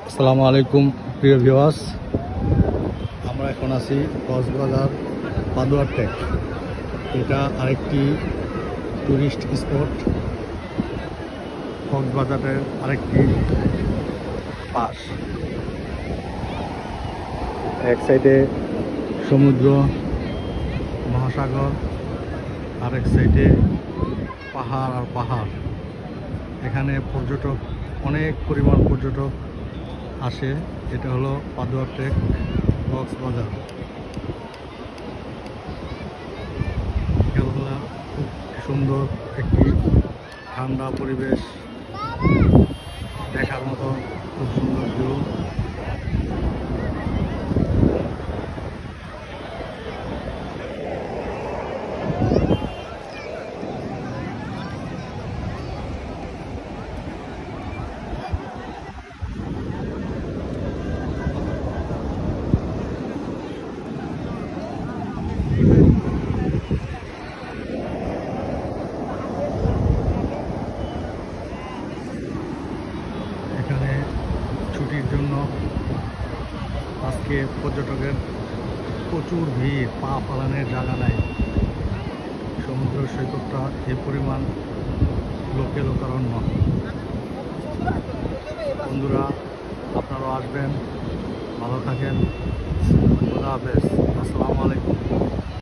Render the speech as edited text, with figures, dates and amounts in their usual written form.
আসসালামু আলাইকুম প্রিয় ভিউয়ার্স, আমরা এখন আছি কক্সবাজার পাদুয়া ট্রেক। এটা আরেকটি টুরিস্ট স্পট, কক্সবাজারের আরেকটি পাশ। এক সাইডে সমুদ্র মহাসাগর, আরেক সাইডে পাহাড় আর পাহাড়। এখানে পর্যটক, অনেক পরিমাণ পর্যটক আসে। এটা হলো পাদুয়া ট্রেক, কক্সবাজার। বিকালবেলা খুব সুন্দর একটি ঠান্ডা পরিবেশ, দেখার মতো খুব সুন্দর ভিউ। এখানে ছুটির জন্য আজকে পর্যটকের প্রচুর ভিড়, পা ফালানোর জায়গা নাই। সমুদ্র সৈকতটা যে পরিমাণ লোকে লোকারণ্য। বন্ধুরা, আপনারাও আসবেন, ভালো থাকেন। খোদা হাফেজ, আসসালামু আলাইকুম।